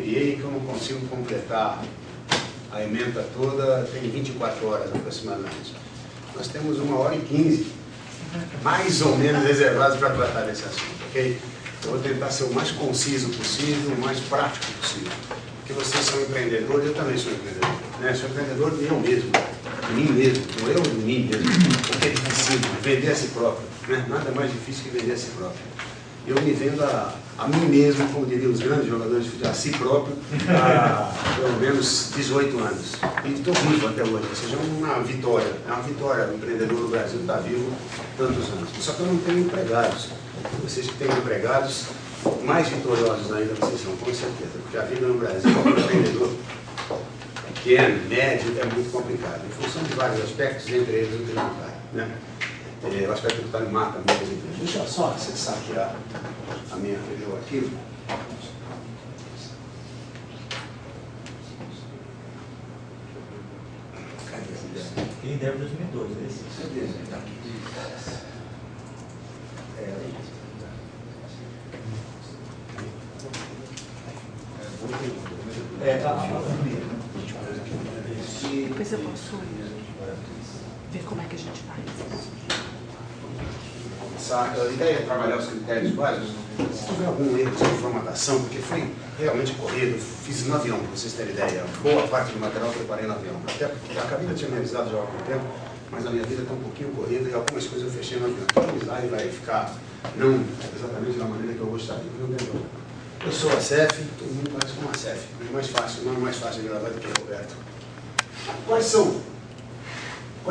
que eu não consigo completar a ementa toda, tem 24 horas aproximadamente. Nós temos 1h15, mais ou menos reservadas para tratar desse assunto, ok? Eu vou tentar ser o mais conciso possível, o mais prático possível. Porque vocês são empreendedores, eu também sou empreendedor. Né? Sou empreendedor de eu mesmo, de mim mesmo, não eu de mim mesmo. Porque é difícil vender a si próprio. Né? Nada mais difícil que vender a si próprio. Eu me vendo a mim mesmo, como diriam os grandes jogadores de futebol, a si próprio, há pelo menos 18 anos. E estou vivo até hoje, ou seja, é uma vitória. É uma vitória o empreendedor no Brasil estar vivo tantos anos. Só que eu não tenho empregados. Vocês que têm empregados, mais vitoriosos ainda vocês são, com certeza. Porque a vida no Brasil, para o empreendedor pequeno, médio, é muito complicado. Em função de vários aspectos, entre eles o tributário. Né? O aspecto tributário mata muitas empresas. Deixa eu só acessar aqui a minha reunião aqui. Ele deve 2012, é isso? Está aqui. Depois eu posso ver como é que a gente faz. A ideia é trabalhar os critérios básicos. Se tiver algum erro de formatação, porque foi realmente corrido, fiz no avião, para vocês terem ideia. Boa parte do material eu preparei no avião. Até porque a cabine tinha me avisado já há algum tempo, mas a minha vida está um pouquinho corrida e algumas coisas eu fechei no avião. Então o slide vai ficar não exatamente da maneira que eu gostaria. Eu sou a CEF, todo mundo conhece como a CEF. É mais fácil, não é mais fácil de gravar do que Roberto. Quais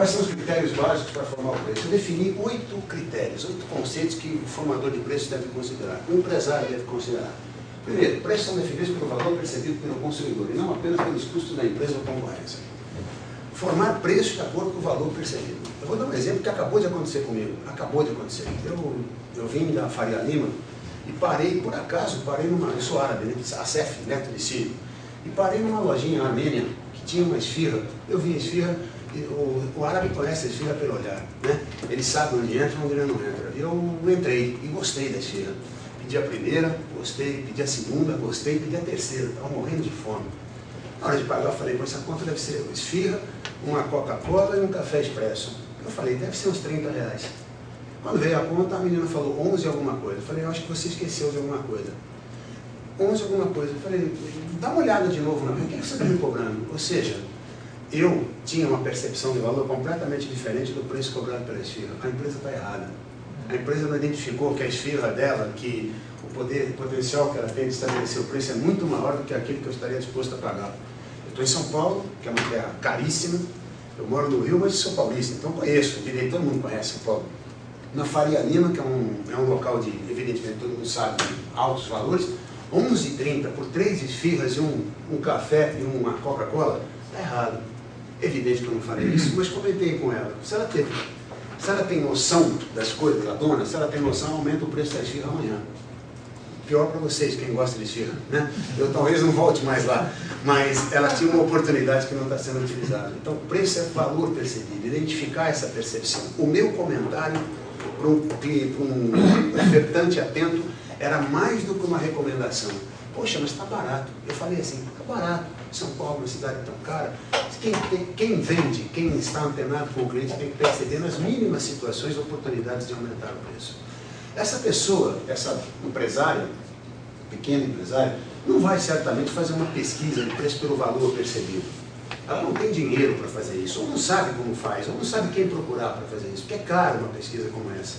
são os critérios básicos para formar o preço? Eu defini 8 critérios, 8 conceitos que o formador de preço deve considerar, o empresário deve considerar. Primeiro, preços são definidos pelo valor percebido pelo consumidor e não apenas pelos custos da empresa ou concorrência. Formar preço de acordo com o valor percebido. Eu vou dar um exemplo que acabou de acontecer comigo. Acabou de acontecer. Eu vim da Faria Lima e parei, por acaso, eu sou árabe, né? A CEF, neto de Sírio, e parei numa lojinha armênia que tinha uma esfirra. Eu vi a esfirra. O árabe conhece a esfirra pelo olhar, né? Ele sabe onde entra e onde ele não entra. Eu entrei e gostei da esfirra. Pedi a primeira, gostei, pedi a segunda, gostei, pedi a terceira. Estava morrendo de fome. Na hora de pagar, eu falei, essa conta deve ser esfirra, uma Coca-Cola e um café expresso. Eu falei, deve ser uns 30 reais. Quando veio a conta, a menina falou 11 alguma coisa. Eu falei, eu acho que você esqueceu de alguma coisa. 11 alguma coisa. Eu falei, dá uma olhada de novo na minha. O que você está me cobrando? Ou seja, eu tinha uma percepção de valor completamente diferente do preço cobrado pela esfirra. A empresa está errada. A empresa não identificou que a esfirra dela, que o potencial que ela tem de estabelecer o preço é muito maior do que aquele que eu estaria disposto a pagar. Eu estou em São Paulo, que é uma terra caríssima. Eu moro no Rio, mas sou paulista, então conheço. Direito, todo mundo conhece São Paulo. Na Faria Lima, que é um local de, evidentemente, todo mundo sabe, de altos valores, 11,30 por 3 esfirras e um café e uma Coca-Cola, está errado. Evidente que eu não farei isso, mas comentei com ela. Se ela tem noção das coisas, a dona, se ela tem noção, aumenta o preço da esfirra amanhã. Pior para vocês, quem gosta de esfirra, né? Eu talvez não volte mais lá, mas ela tinha uma oportunidade que não está sendo utilizada. Então, preço é valor percebido, identificar essa percepção. O meu comentário para um ofertante atento era mais do que uma recomendação. Poxa, mas está barato. Eu falei assim, está barato. São Paulo, uma cidade tão cara. Quem vende, quem está antenado com o cliente, tem que perceber nas mínimas situações oportunidades de aumentar o preço. Essa pessoa, essa empresária, pequena empresária, não vai certamente fazer uma pesquisa de preço pelo valor percebido. Ela não tem dinheiro para fazer isso, ou não sabe como faz, ou não sabe quem procurar para fazer isso, porque é caro uma pesquisa como essa.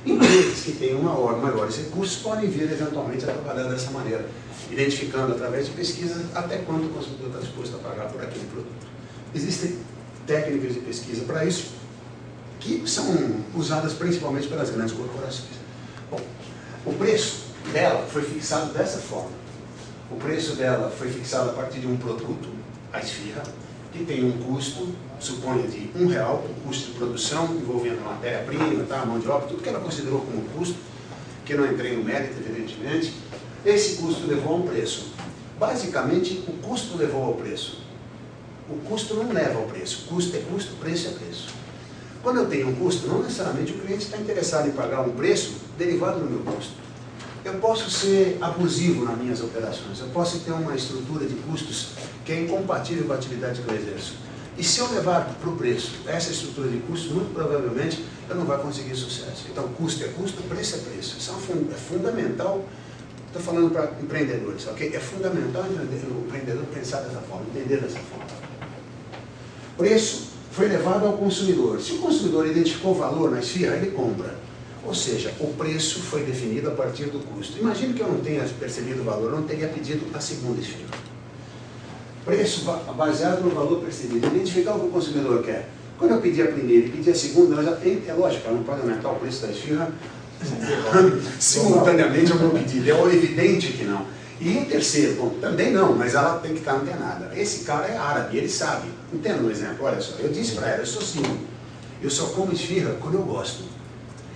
Empresas que tenham maiores recursos podem vir eventualmente a trabalhar dessa maneira, identificando através de pesquisa até quanto o consumidor está disposto a pagar por aquele produto. Existem técnicas de pesquisa para isso, que são usadas principalmente pelas grandes corporações. Bom, o preço dela foi fixado dessa forma. O preço dela foi fixado a partir de um produto, a esfirra, que tem um custo, suponha de R$1, o custo de produção, envolvendo matéria-prima, tá, mão de obra, tudo que ela considerou como custo, que não entrei no mérito, evidentemente. Esse custo levou a um preço. Basicamente, o custo levou ao preço. O custo não leva ao preço. Custo é custo, preço é preço. Quando eu tenho um custo, não necessariamente o cliente está interessado em pagar um preço derivado do meu custo. Eu posso ser abusivo nas minhas operações, eu posso ter uma estrutura de custos que é incompatível com a atividade que eu exerço. E se eu levar para o preço essa estrutura de custos, muito provavelmente eu não vou conseguir sucesso. Então, custo é custo, preço é preço. Isso é fundamental. Estou falando para empreendedores, ok? É fundamental o empreendedor pensar dessa forma, entender dessa forma. Preço foi levado ao consumidor. Se o consumidor identificou valor na esfirra, ele compra. Ou seja, o preço foi definido a partir do custo. Imagine que eu não tenha percebido o valor, eu não teria pedido a segunda esfirra. Preço baseado no valor percebido. Identificar o que o consumidor quer. Quando eu pedi a primeira e pedi a segunda, é lógico, ela não pode aumentar o preço da esfirra simultaneamente ao meu pedido. É evidente que não. E em terceiro, bom, também não, mas ela tem que estar antenada. Esse cara é árabe, ele sabe. Entenda um exemplo, olha só, eu disse para ela, eu sou sírio. Eu só como esfirra quando eu gosto.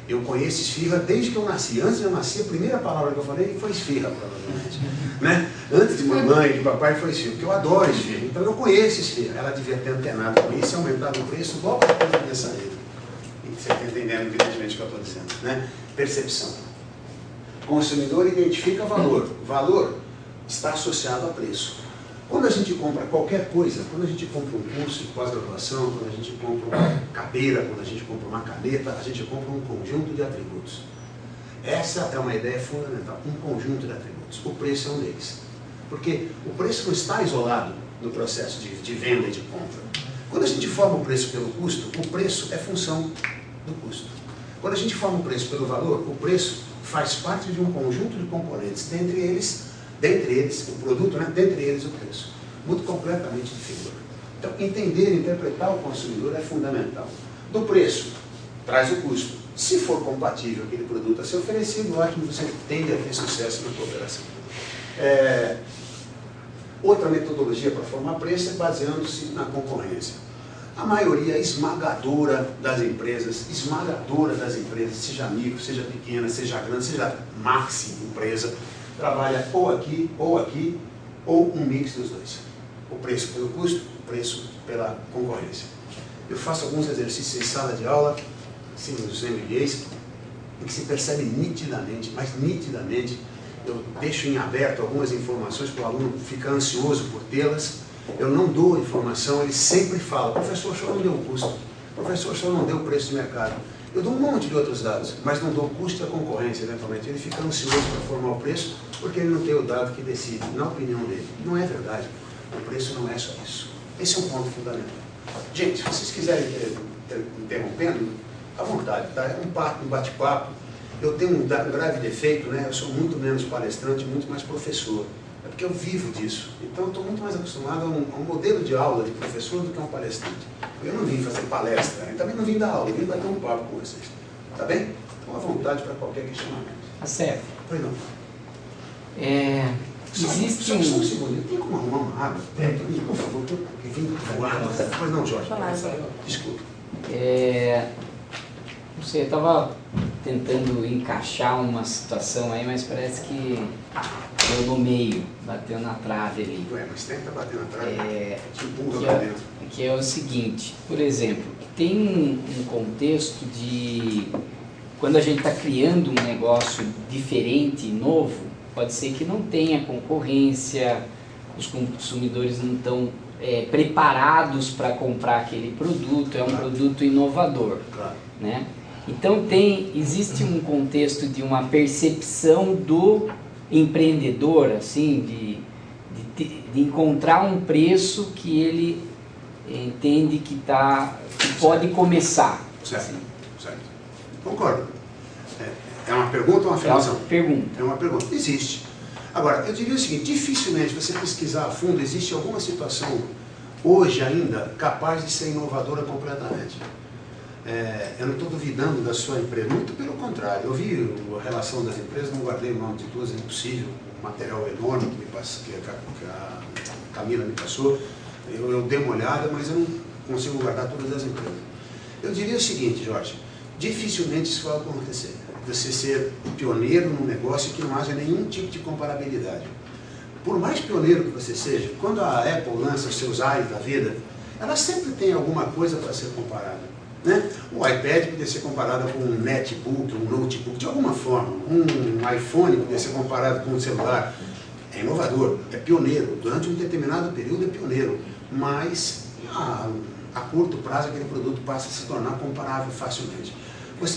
Eu conheço esfirra desde que eu nasci. Antes de eu nascer, a primeira palavra que eu falei foi esfirra, provavelmente. Né? Antes de mamãe, de papai, foi esfirra, porque eu adoro esfirra. Então eu conheço esfirra. Ela devia ter antenado com isso e aumentado o preço logo depois da minha saída. Você está entendendo, evidentemente, o que eu estou dizendo. Né? Percepção. Consumidor identifica valor. Valor está associado a preço. Quando a gente compra qualquer coisa, quando a gente compra um curso de pós-graduação, quando a gente compra uma cadeira, quando a gente compra uma caneta, a gente compra um conjunto de atributos. Essa é uma ideia fundamental, um conjunto de atributos. O preço é um deles. Porque o preço não está isolado no processo de venda e de compra. Quando a gente forma o preço pelo custo, o preço é função do custo. Quando a gente forma o preço pelo valor, o preço faz parte de um conjunto de componentes, dentre eles o produto, né? Dentre eles o preço. Muda completamente de figura. Então, entender e interpretar o consumidor é fundamental. Do preço, traz o custo. Se for compatível aquele produto a ser oferecido, ótimo, você tende a ter sucesso na cooperação. Outra metodologia para formar preço é baseando-se na concorrência. A maioria esmagadora das empresas, seja micro, seja pequena, seja grande, seja maxi empresa, trabalha ou aqui, ou um mix dos dois. O preço pelo custo, o preço pela concorrência. Eu faço alguns exercícios em sala de aula, assim, nos MBAs, em que se percebe nitidamente, mas nitidamente, eu deixo em aberto algumas informações para o aluno ficar ansioso por tê-las. Eu não dou informação, ele sempre fala, professor, o senhor não deu o custo, professor, o senhor não deu o preço de mercado. Eu dou um monte de outros dados, mas não dou o custo e a concorrência, eventualmente. Ele fica ansioso para formar o preço, porque ele não tem o dado que decide, na opinião dele. Não é verdade. O preço não é só isso. Esse é um ponto fundamental. Gente, se vocês quiserem interrompendo, à vontade, tá? É um bate-papo. Eu tenho um grave defeito, né? Eu sou muito menos palestrante, muito mais professor. É porque eu vivo disso. Então eu estou muito mais acostumado a um modelo de aula de professor do que a um palestrante. Eu não vim fazer palestra, eu também não vim dar aula, eu vim bater um papo com vocês. Tá bem? Então à vontade para qualquer questionamento. Acerto. Pois não. Existe Só um segundo, tem como arrumar uma água? Por favor, porque vim voar. Pois não, Jorge. Desculpa. Não sei, eu estava tentando encaixar uma situação aí, mas parece que eu no meio, bateu na trave ali. Ué, mas tenta bater na trave. Te empurra Que pra dentro. que é o seguinte, por exemplo, tem um contexto de quando a gente está criando um negócio diferente, novo, pode ser que não tenha concorrência, os consumidores não estão preparados para comprar aquele produto, é um produto inovador, Claro. né? Então existe um contexto de uma percepção do empreendedor, assim, de encontrar um preço que ele entende que pode começar. Certo, assim. certo. Concordo. É uma pergunta ou uma afirmação? É uma pergunta. É uma pergunta. Existe. Agora, eu diria o seguinte, dificilmente você pesquisar a fundo, existe alguma situação hoje ainda capaz de ser inovadora completamente. Eu não estou duvidando da sua empresa, muito pelo contrário. Eu vi a relação das empresas, não guardei o nome de todas, é impossível, um material enorme que a Camila me passou. Eu dei uma olhada, mas eu não consigo guardar todas as empresas. Eu diria o seguinte, Jorge, dificilmente isso vai acontecer. Você ser pioneiro num negócio que não haja nenhum tipo de comparabilidade. Por mais pioneiro que você seja, quando a Apple lança os seus iPhones da vida, ela sempre tem alguma coisa para ser comparada. Né? O iPad podia ser comparado com um netbook, um notebook, de alguma forma. Um iPhone podia ser comparado com um celular. É inovador, é pioneiro. Durante um determinado período é pioneiro. Mas a curto prazo aquele produto passa a se tornar comparável facilmente.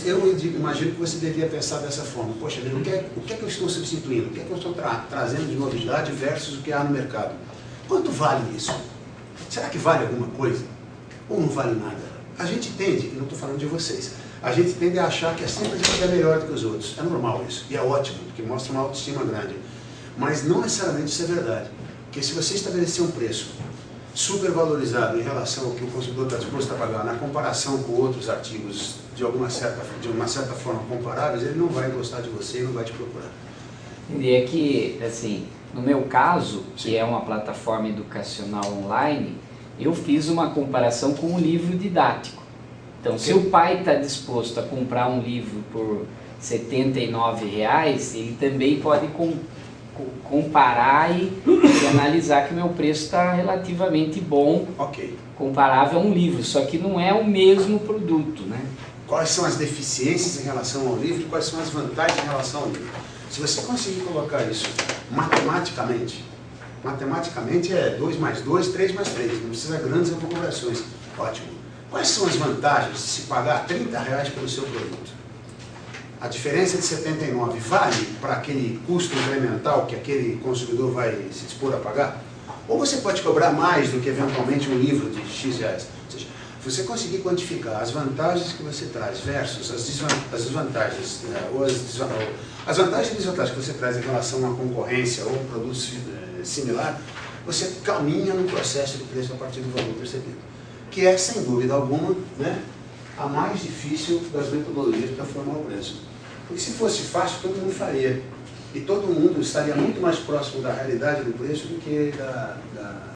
Eu imagino que você devia pensar dessa forma. Poxa, o que é que eu estou substituindo? O que é que eu estou trazendo de novidade versus o que há no mercado? Quanto vale isso? Será que vale alguma coisa? Ou não vale nada? A gente tende, e não estou falando de vocês, a gente tende a achar que sempre a gente é melhor do que os outros. É normal isso, e é ótimo, porque mostra uma autoestima grande. Mas não necessariamente isso é verdade. Porque se você estabelecer um preço super valorizado em relação ao que o consumidor está disposto a pagar, na comparação com outros artigos de uma certa forma comparáveis, ele não vai gostar de você e não vai te procurar. E é que, assim, no meu caso, que é uma plataforma educacional online, eu fiz uma comparação com um livro didático. Então, se o pai está disposto a comprar um livro por R$ 79,00, ele também pode comparar e analisar que o meu preço está relativamente bom, comparável a um livro, só que não é o mesmo produto, né? Quais são as deficiências em relação ao livro e quais são as vantagens em relação ao livro? Se você conseguir colocar isso matematicamente é 2 mais 2, 3 mais 3, não precisa de grandes elucubrações. Ótimo. Quais são as vantagens de se pagar R$ 30,00 pelo seu produto? A diferença de 79 vale para aquele custo incremental que aquele consumidor vai se dispor a pagar? Ou você pode cobrar mais do que eventualmente um livro de X reais? Ou seja, você conseguir quantificar as vantagens que você traz versus as desvantagens, ou as vantagens e desvantagens que você traz em relação a uma concorrência ou um produto similar, você caminha no processo de preço a partir do valor percebido, que é, sem dúvida alguma, né, a mais difícil das metodologias para formar o preço. Porque se fosse fácil, todo mundo faria. E todo mundo estaria muito mais próximo da realidade do preço do que da